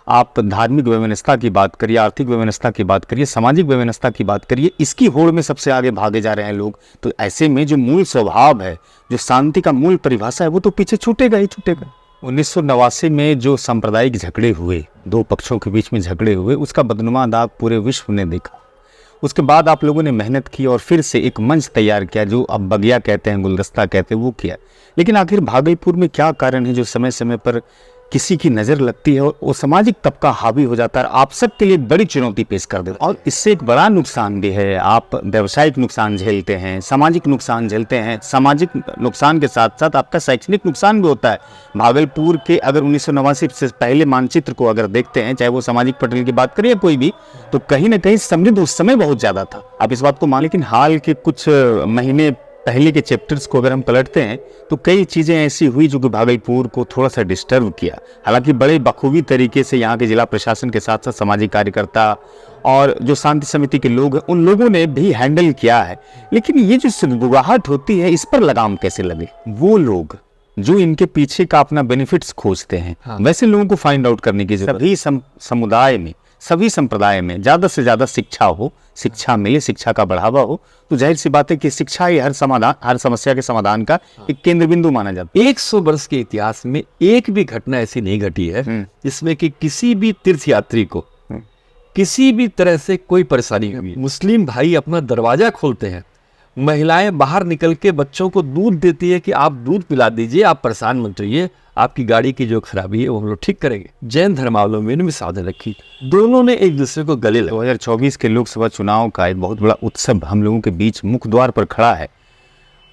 आप धार्मिक व्यवस्था की बात करिए, आर्थिक व्यवस्था की बात करिए, सामाजिक व्यवस्था की बात करिए, इसकी होड़ में सबसे आगे भागे जा रहे हैं लोग। तो ऐसे में जो मूल स्वभाव है, जो शांति का मूल परिभाषा है, वो तो पीछे छूटेगा ही छूटेगा। 1989 में जो सांप्रदायिक झगड़े हुए, दो पक्षों के बीच में झगड़े हुए, उसका बदनुमा दाग पूरे विश्व ने देखा। उसके बाद आप लोगों ने मेहनत की और फिर से एक मंच तैयार किया, जो अब बगिया कहते हैं, गुलदस्ता कहते हैं, वो किया। लेकिन आखिर भागलपुर में क्या कारण है जो समय समय पर किसी की नज़र लगती है और वो सामाजिक तबका हावी हो जाता है, आप सबके लिए बड़ी चुनौती पेश कर देता है। और इससे एक बड़ा नुकसान भी है, आप व्यावसायिक नुकसान झेलते हैं, सामाजिक नुकसान झेलते हैं। सामाजिक नुकसान के साथ साथ आपका शैक्षणिक नुकसान भी होता है। भागलपुर के अगर 1989 से पहले मानचित्र को अगर देखते हैं, चाहे वो सामाजिक पटल की बात करिए कोई भी, तो कहीं ना कहीं समृद्ध उस समय बहुत ज़्यादा था, आप इस बात को मान। लेकिन हाल के कुछ महीने पहले के चैप्टर्स को अगर हम पलटते हैं तो कई चीज़ें ऐसी हुई जो कि भागलपुर को थोड़ा सा डिस्टर्ब किया। हालांकि बड़े बखूबी तरीके से यहाँ के जिला प्रशासन के साथ साथ सामाजिक कार्यकर्ता और जो शांति समिति के लोग हैं, उन लोगों ने भी हैंडल किया है। लेकिन ये जो सुगबुगाहट होती है, इस पर लगाम कैसे लगे? वो लोग जो इनके पीछे का अपना बेनिफिट्स खोजते हैं, वैसे लोगों को फाइंड आउट करने की जरूरत। सभी समुदाय में, सभी संप्रदाय में ज़्यादा से ज़्यादा शिक्षा हो, शिक्षा मिले, शिक्षा का बढ़ावा हो, तो जाहिर सी बात है कि शिक्षा ही हर समस्या के समाधान का एक केंद्र बिंदु माना जाता है। 100 वर्ष के इतिहास में एक भी घटना ऐसी नहीं घटी है जिसमें कि किसी भी तीर्थयात्री को किसी भी तरह से कोई परेशानी हुई। मुस्लिम भाई अपना दरवाजा खोलते हैं, महिलाएं बाहर निकल के बच्चों को दूध देती है कि आप दूध पिला दीजिए, आप परेशान मत होइए, आपकी गाड़ी की जो खराबी है वो हम लोग ठीक करेंगे। जैन धर्मावलंबी ने भी सावधानी रखी, दोनों ने एक दूसरे को गले लगे। 2024 के लोकसभा चुनाव का एक बहुत बड़ा उत्सव हम लोगों के बीच मुख्य द्वार पर खड़ा है।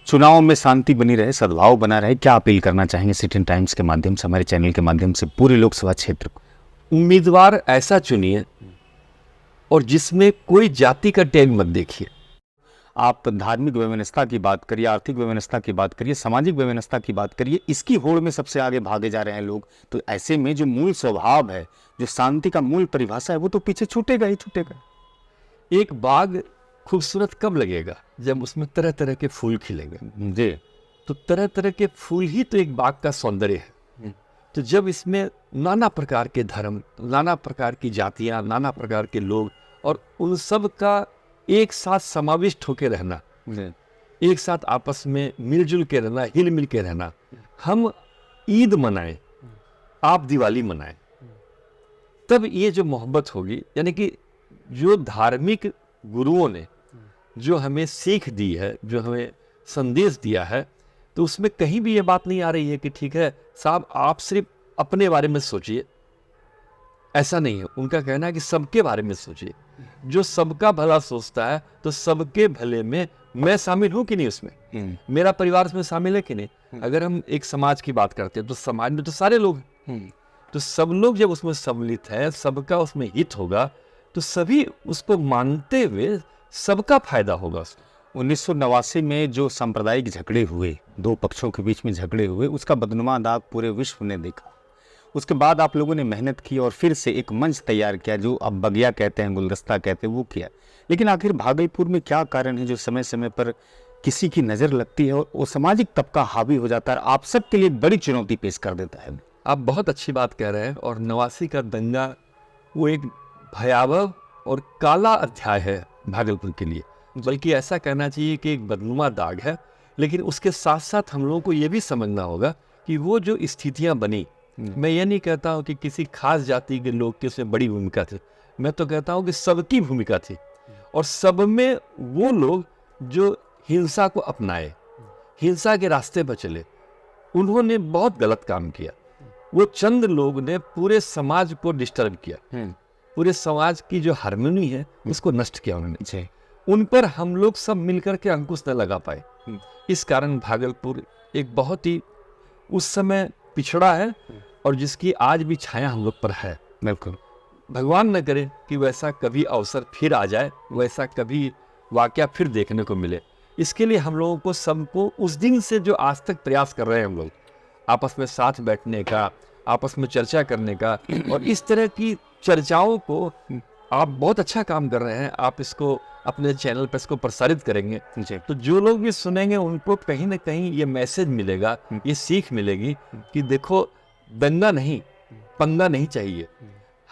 चुनाव में शांति बनी रहे, सद्भाव बना रहे, क्या अपील करना चाहेंगे सिटीजन टाइम्स के माध्यम से, हमारे चैनल के माध्यम से पूरे लोकसभा क्षेत्र को? उम्मीदवार ऐसा चुनिए और जिसमें कोई जाति का टैग मत देखिए। आप धार्मिक व्यवस्था की बात करिए, आर्थिक व्यवस्था की बात करिए, सामाजिक व्यवस्था की बात करिए, इसकी होड़ में सबसे आगे भागे जा रहे हैं लोग। तो ऐसे में जो मूल स्वभाव है, जो शांति का मूल परिभाषा है, वो तो पीछे छूटेगा ही छूटेगा। एक बाग खूबसूरत कब लगेगा? जब उसमें तरह तरह के फूल खिलेंगे जी। तो तरह तरह के फूल ही तो एक बाग का सौंदर्य है। तो जब इसमें नाना प्रकार के धर्म, नाना प्रकार की जातियां, नाना प्रकार के लोग और उन सब का एक साथ समाविष्ट होकर रहना, एक साथ आपस में मिलजुल के रहना, हिल मिल के रहना। हम ईद मनाएं, आप दिवाली मनाएं, तब ये जो मोहब्बत होगी, यानी कि जो धार्मिक गुरुओं ने जो हमें सीख दी है, जो हमें संदेश दिया है, तो उसमें कहीं भी ये बात नहीं आ रही है कि ठीक है साहब आप सिर्फ अपने बारे में सोचिए। ऐसा नहीं है, उनका कहना है कि सबके बारे में सोचिए। जो सबका भला सोचता है तो सबके भले में मैं शामिल हूं कि नहीं, उसमें मेरा परिवार उसमें शामिल है कि नहीं। अगर हम एक समाज की बात करते हैं तो समाज में तो सारे लोग हैं, तो सब लोग जब उसमें सम्मिलित है, सबका उसमें हित होगा, तो सभी उसको मानते हुए सबका फायदा होगा। 1989 में जो सांप्रदायिक झगड़े हुए, दो पक्षों के बीच में झगड़े हुए, उसका बदनुमा दाग पूरे विश्व ने देखा। उसके बाद आप लोगों ने मेहनत की और फिर से एक मंच तैयार किया, जो अब बगिया कहते हैं, गुलदस्ता कहते हैं, वो किया। लेकिन आखिर भागलपुर में क्या कारण है जो समय समय पर किसी की नज़र लगती है और वो सामाजिक तबका हावी हो जाता है, आप सबके लिए बड़ी चुनौती पेश कर देता है? आप बहुत अच्छी बात कह रहे हैं। और 89 का दंगा वो एक भयावह और काला अध्याय है भागलपुर के लिए, बल्कि ऐसा कहना चाहिए कि एक बदनुमा दाग है। लेकिन उसके साथ साथ हम लोगों को ये भी समझना होगा कि वो जो स्थितियां बनी, मैं ये नहीं कहता हूँ कि किसी खास जाति के लोग की उसमें बड़ी भूमिका थी, मैं तो कहता हूँ कि सबकी भूमिका थी। और सब में वो लोग जो हिंसा को अपनाए, हिंसा के रास्ते पर चले, उन्होंने बहुत गलत काम किया। वो चंद लोग ने पूरे समाज को डिस्टर्ब किया, पूरे समाज की जो हार्मोनी है उसको नष्ट किया उन्होंने। उन पर हम लोग सब मिलकर के अंकुश न लगा पाए। इस कारण भागलपुर एक बहुत ही उस समय पिछड़ा है और जिसकी आज भी छाया हम लोग पर है। बिल्कुल, भगवान न करे कि वैसा कभी अवसर फिर आ जाए, वैसा कभी वाकया फिर देखने को मिले। इसके लिए हम लोगों को सबको उस दिन से जो आज तक प्रयास कर रहे हैं हम लोग, आपस में साथ बैठने का, आपस में चर्चा करने का, और इस तरह की चर्चाओं को आप बहुत अच्छा काम कर रहे हैं। आप इसको अपने चैनल पर इसको प्रसारित करेंगे तो जो लोग भी सुनेंगे उनको कहीं ना कहीं ये मैसेज मिलेगा, ये सीख मिलेगी कि देखो दंगा नहीं, पंगा नहीं चाहिए।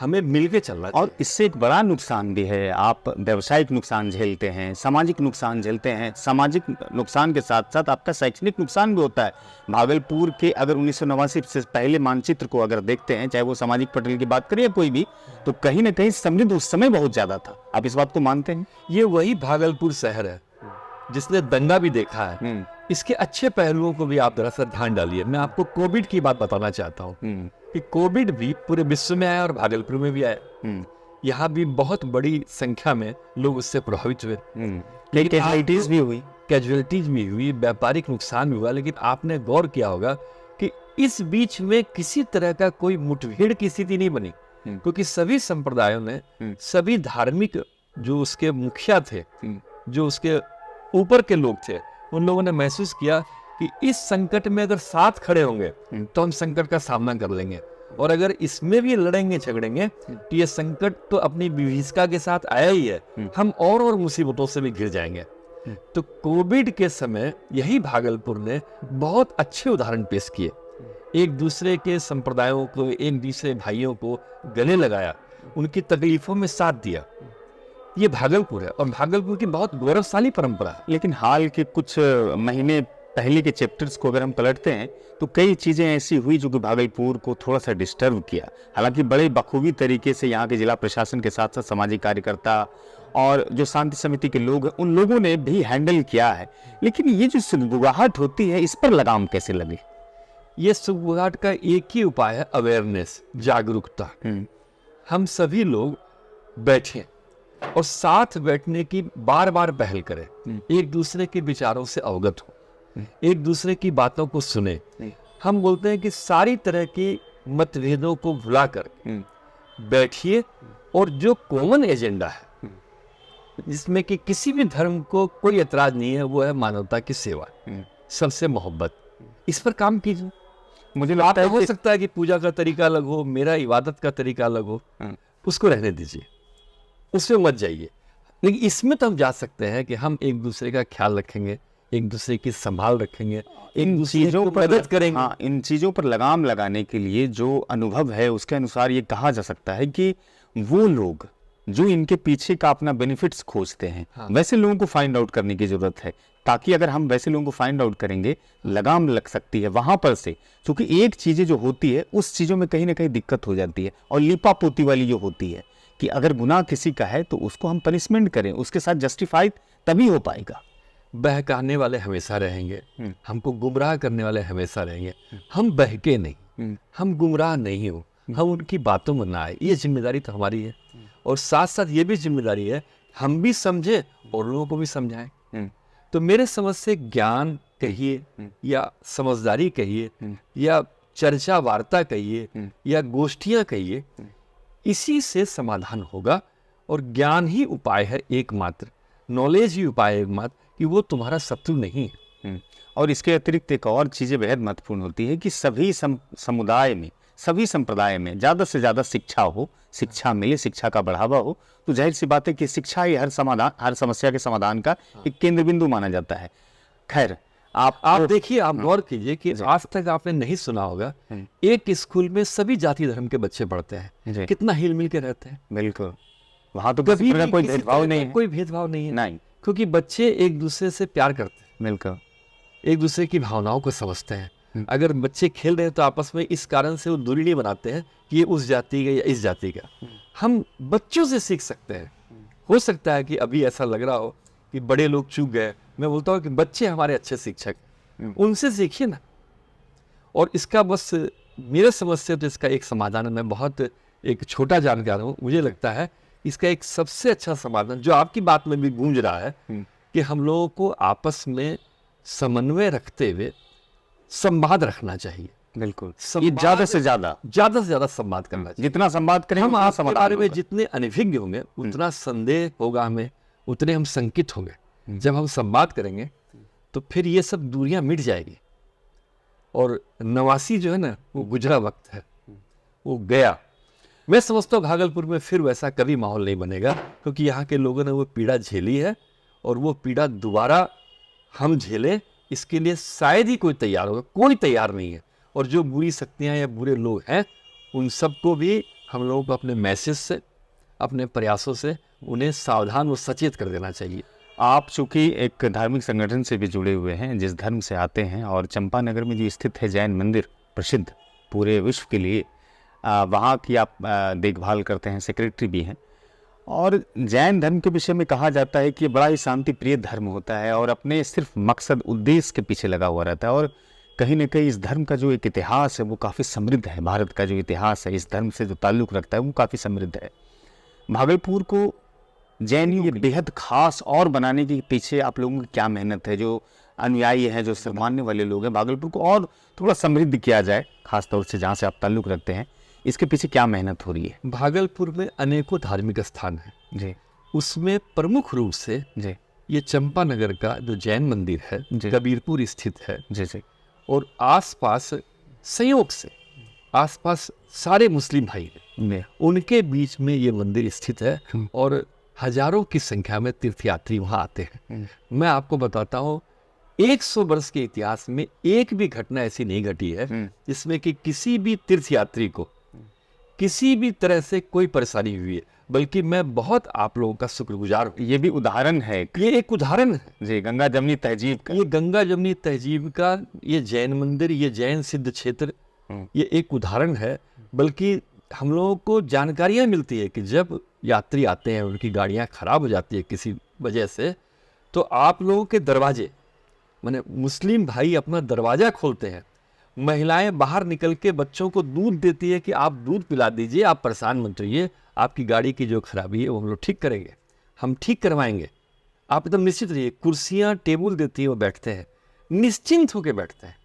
हमें मिलके चलना चाहिए। और इससे एक बड़ा नुकसान भी है, आप व्यावसायिक नुकसान झेलते हैं, सामाजिक नुकसान झेलते हैं। सामाजिक नुकसान के साथ साथ आपका शैक्षणिक नुकसान भी होता है। भागलपुर के अगर 1989 से पहले मानचित्र को अगर देखते हैं, चाहे वो सामाजिक पटल की बात करिए कोई भी, तो कहीं ना कहीं समृद्ध उस समय बहुत ज़्यादा था। आप इस बात को मानते हैं? ये वही भागलपुर शहर है जिसने दंगा भी देखा है। इसके अच्छे पहलुओं को भी आप दरअसल ध्यान डालिए। मैं आपको कोविड की बात बताना चाहता हूँ कि कोविड भी पूरे विश्व में आया और भागलपुर में भी आया। यहाँ भी बहुत बड़ी संख्या में लोग उससे प्रभावित हुए, कैजुअलिटीज भी हुई, कैजुअलिटीज भी हुई, व्यापारिक नुकसान भी हुआ। लेकिन आपने गौर किया होगा कि इस बीच में किसी तरह का कोई मुठभेड़ की स्थिति नहीं बनी, क्योंकि सभी संप्रदायों ने, सभी धार्मिक जो उसके मुखिया थे, जो उसके ऊपर के लोग थे, उन लोगों ने महसूस किया कि इस संकट में अगर साथ खड़े होंगे तो हम संकट का सामना कर लेंगे, और अगर इसमें भी लड़ेंगे झगड़ेंगे तो ये संकट तो अपनी विभीषिका के साथ आया ही है, हम और मुसीबतों से भी घिर जाएंगे। तो कोविड के समय यही भागलपुर ने बहुत अच्छे उदाहरण पेश किए। एक दूसरे के संप्रदायों को, एक दूसरे भाइयों को गले लगाया, उनकी तकलीफों में साथ दिया। ये भागलपुर है और भागलपुर की बहुत गौरवशाली परंपरा है। लेकिन हाल के कुछ महीने पहले के चैप्टर्स को अगर हम पलटते हैं तो कई चीज़ें ऐसी हुई जो कि भागलपुर को थोड़ा सा डिस्टर्ब किया। हालांकि बड़े बखूबी तरीके से यहाँ के जिला प्रशासन के साथ साथ सामाजिक कार्यकर्ता और जो शांति समिति के लोग हैं, उन लोगों ने भी हैंडल किया है। लेकिन ये जो सुगबुगाहट होती है, इस पर लगाम कैसे लगे? ये सुगबुगाहट का एक ही उपाय है, अवेयरनेस, जागरूकता। हम सभी लोग बैठें और साथ बैठने की बार बार पहल करें, एक दूसरे के विचारों से अवगत हो, एक दूसरे की बातों को सुने। हम बोलते हैं कि सारी तरह की मतभेदों को भुलाकर बैठिए और जो कॉमन एजेंडा है, जिसमें कि किसी भी धर्म को कोई ऐतराज नहीं है, वो है मानवता की सेवा, सबसे मोहब्बत, इस पर काम कीजिए। मुझे लगता है हो सकता है कि पूजा का तरीका अलग हो, मेरा इबादत का तरीका अलग हो, उसको रहने दीजिए, उसमें मत जाइए। लेकिन इसमें तो हम जा सकते हैं कि हम एक दूसरे का ख्याल रखेंगे, एक दूसरे की संभाल रखेंगे, एक दूसरे को मदद करेंगे। हाँ, इन चीज़ों पर लगाम लगाने के लिए जो अनुभव है उसके अनुसार ये कहा जा सकता है कि वो लोग जो इनके पीछे का अपना बेनिफिट्स खोजते हैं, वैसे लोगों को फाइंड आउट करने की जरूरत है, ताकि अगर हम वैसे लोगों को फाइंड आउट करेंगे, लगाम लग सकती है वहां पर से। क्योंकि एक चीज़ें जो होती है उस चीज़ों में कहीं ना कहीं दिक्कत हो जाती है, और लिपा पोती वाली जो होती है कि अगर गुनाह किसी का है तो उसको हम पनिशमेंट करें, उसके साथ जस्टिफाई तभी हो पाएगा। बहकाने वाले हमेशा रहेंगे, हमको गुमराह करने वाले हमेशा रहेंगे। हम बहके नहीं, हम गुमराह नहीं हो, हम उनकी बातों में ना आए, ये जिम्मेदारी तो हमारी है। और साथ साथ ये भी जिम्मेदारी है हम भी समझे और लोगों को भी समझाएं। तो मेरे समझ से ज्ञान कहिए या समझदारी कहिए या चर्चा वार्ता कहिए या गोष्ठियां कहिए, इसी से समाधान होगा। और ज्ञान ही उपाय है एकमात्र, नॉलेज ही उपाय है एकमात्र, कि वो तुम्हारा शत्रु नहीं है। और इसके अतिरिक्त एक और चीज़ें बेहद महत्वपूर्ण होती है कि सभी समुदाय में, सभी संप्रदाय में ज़्यादा से ज़्यादा शिक्षा हो, शिक्षा मिले, शिक्षा का बढ़ावा हो। तो जाहिर सी बात है कि शिक्षा ही हर समस्या के समाधान का एक केंद्र बिंदु माना जाता है। खैर, आप देखिए, आप गौर कीजिए कि आज तक आपने नहीं सुना होगा, एक स्कूल में सभी जाति धर्म के बच्चे पढ़ते हैं, कितना हिल मिल के रहते हैं। बिल्कुल, वहाँ तो कभी कोई भेदभाव नहीं है, कोई भेदभाव नहीं है, नहीं, क्योंकि बच्चे एक दूसरे से प्यार करते हैं, बिल्कुल एक दूसरे की भावनाओं को समझते हैं। अगर बच्चे खेल रहे हैं तो आपस में इस कारण से वो दूरी नहीं बनाते हैं कि ये उस जाति का या इस जाति का। हम बच्चों से सीख सकते हैं। हो सकता है कि अभी ऐसा लग रहा हो कि बड़े लोग चूक गए, मैं बोलता हूँ कि बच्चे हमारे अच्छे शिक्षक, उनसे सीखिए ना। और इसका बस मेरे समझ से तो इसका एक समाधान है, मैं बहुत एक छोटा जानकार हूँ, मुझे लगता है इसका एक सबसे अच्छा समाधान जो आपकी बात में भी गूंज रहा है कि हम लोगों को आपस में समन्वय रखते हुए संवाद रखना चाहिए। बिल्कुल, ये ज्यादा से ज्यादा संवाद करना चाहिए। जितना संवाद करें हम आपके बारे में जितने अनभिज्ञ होंगे उतना संदेह होगा हमें, उतने हम संकित होंगे। जब हम संवाद करेंगे तो फिर ये सब दूरियां मिट जाएगी। और नवासी जो है ना, वो गुजरा वक्त है, वो गया। मैं समझता हूँ भागलपुर में फिर वैसा कभी माहौल नहीं बनेगा, क्योंकि यहाँ के लोगों ने वो पीड़ा झेली है और वो पीड़ा दोबारा हम झेलें इसके लिए शायद ही कोई तैयार होगा। कोई तैयार नहीं है। और जो बुरी शक्तियाँ या बुरे लोग हैं उन सबको भी हम लोगों को अपने मैसेज से, अपने प्रयासों से उन्हें सावधान व सचेत कर देना चाहिए। आप चूंकि एक धार्मिक संगठन से भी जुड़े हुए हैं, जिस धर्म से आते हैं, और चंपानगर में जो स्थित है जैन मंदिर प्रसिद्ध पूरे विश्व के लिए, वहाँ की आप देखभाल करते हैं, सेक्रेटरी भी हैं। और जैन धर्म के विषय में कहा जाता है कि ये बड़ा ही शांति प्रिय धर्म होता है और अपने सिर्फ मकसद उद्देश्य के पीछे लगा हुआ रहता है। और कहीं ना कहीं इस धर्म का जो एक इतिहास है वो काफ़ी समृद्ध है। भारत का जो इतिहास है इस धर्म से जो ताल्लुक़ रखता है वो काफ़ी समृद्ध है। भागलपुर को जैन ये बेहद खास और बनाने के पीछे आप लोगों की क्या मेहनत है? जो अनुयायी हैं, जो सम्मानने वाले लोग हैं, भागलपुर को और थोड़ा समृद्ध किया जाए, खासतौर से जहाँ से आप ताल्लुक़ रखते हैं, इसके पीछे क्या मेहनत हो रही है? भागलपुर में अनेकों धार्मिक स्थान हैं जी उसमें प्रमुख रूप से जी ये चंपानगर का जो जैन मंदिर है जी। कबीरपुर स्थित है, जी जी और आसपास संयोग से आसपास सारे मुस्लिम भाई हैं, जी उनके बीच में ये मंदिर स्थित है और हजारों की संख्या में तीर्थयात्री वहाँ आते हैं। मैं आपको बताता हूँ 100 वर्ष के इतिहास में एक भी घटना ऐसी नहीं घटी है जिसमें कि किसी भी तीर्थयात्री को किसी भी तरह से कोई परेशानी हुई है, बल्कि मैं बहुत आप लोगों का शुक्रगुजार हूँ। ये भी उदाहरण है ये एक उदाहरण है, जी, गंगा जमनी तहजीब का। ये गंगा जमनी तहजीब का ये जैन मंदिर, ये जैन सिद्ध क्षेत्र, ये एक उदाहरण है। बल्कि हम लोगों को जानकारियाँ मिलती है कि जब यात्री आते हैं, उनकी गाड़ियाँ खराब हो जाती है किसी वजह से, तो आप लोगों के दरवाजे, माने मुस्लिम भाई अपना दरवाज़ा खोलते हैं, महिलाएं बाहर निकल के बच्चों को दूध देती है कि आप दूध पिला दीजिए, आप परेशान मत रहिए, आपकी गाड़ी की जो खराबी है वो हम लोग ठीक करेंगे, हम ठीक करवाएंगे, आप एकदम निश्चित रहिए। कुर्सियाँ टेबल देती है, वो बैठते हैं, निश्चिंत होकर बैठते हैं,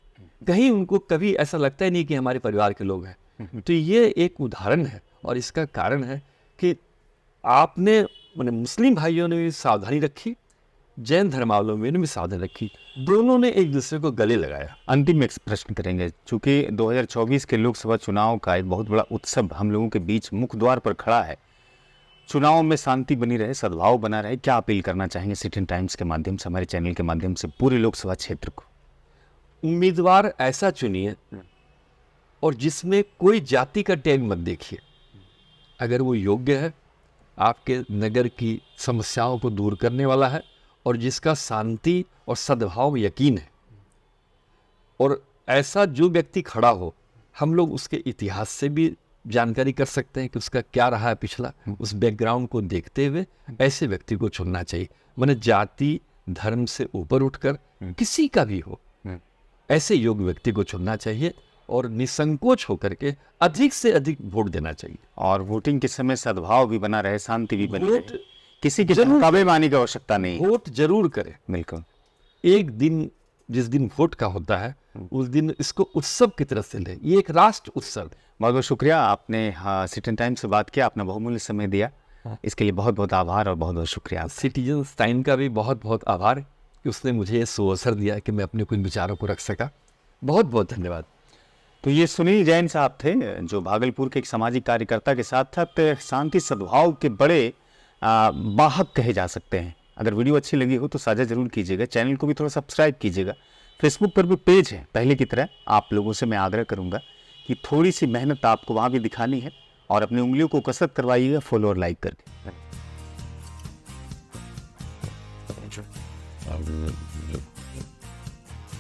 कहीं उनको कभी ऐसा लगता ही नहीं कि हमारे परिवार के लोग हैं। तो ये एक उदाहरण है और इसका कारण है कि आपने, मैंने मुस्लिम भाइयों ने भी सावधानी रखी, जैन धर्मावलंबियों ने भी सावधानी रखी, दोनों ने एक दूसरे को गले लगाया। अंतिम एक प्रश्न करेंगे, चूंकि 2024 के लोकसभा चुनाव का एक बहुत बड़ा उत्सव हम लोगों के बीच मुख्य द्वार पर खड़ा है। चुनाव में शांति बनी रहे, सद्भाव बना रहे, क्या अपील करना चाहेंगे सिटी टाइम्स के माध्यम से, हमारे चैनल के माध्यम से पूरे लोकसभा क्षेत्र को? उम्मीदवार ऐसा चुनिए और जिसमें कोई जाति का टैग मत देखिए। अगर वो योग्य है, आपके नगर की समस्याओं को दूर करने वाला है और जिसका शांति और सद्भाव में यकीन है, और ऐसा जो व्यक्ति खड़ा हो, हम लोग उसके इतिहास से भी जानकारी कर सकते हैं कि उसका क्या रहा है पिछला, उस बैकग्राउंड को देखते हुए ऐसे व्यक्ति को चुनना चाहिए। माने जाति धर्म से ऊपर उठकर किसी का भी हो, ऐसे योग्य व्यक्ति को चुनना चाहिए और निसंकोच होकर के अधिक से अधिक वोट देना चाहिए। और वोटिंग के समय सद्भाव भी बना रहे, शांति भी बनी वोट रहे, किसी की ताबेमानी की आवश्यकता नहीं। वोट जरूर करें। बिल्कुल। एक दिन, जिस दिन वोट का होता है, उस दिन इसको उत्सव की तरह से लें, ये एक राष्ट्र उत्सव। बहुत बहुत शुक्रिया, आपने सिटी टाइम्स से बात किया, अपना बहुमूल्य समय दिया, इसके लिए बहुत बहुत आभार और बहुत बहुत शुक्रिया। सिटीजन टाइम का भी बहुत बहुत आभार कि उसने मुझे ये सुअवसर दिया कि मैं अपने कुछ विचारों को रख सका। बहुत बहुत धन्यवाद। तो ये सुनील जैन साहब थे, जो भागलपुर के एक सामाजिक कार्यकर्ता के साथ साथ शांति सद्भाव के बड़े वाहक कहे जा सकते हैं। अगर वीडियो अच्छी लगी हो तो साझा जरूर कीजिएगा, चैनल को भी थोड़ा सब्सक्राइब कीजिएगा। फेसबुक पर भी पेज है पहले की तरह। आप लोगों से मैं आग्रह करूंगा कि थोड़ी सी मेहनत आपको वहाँ भी दिखानी है और अपनी उंगलियों को कसरत करवाइएगा फॉलो और लाइक करके।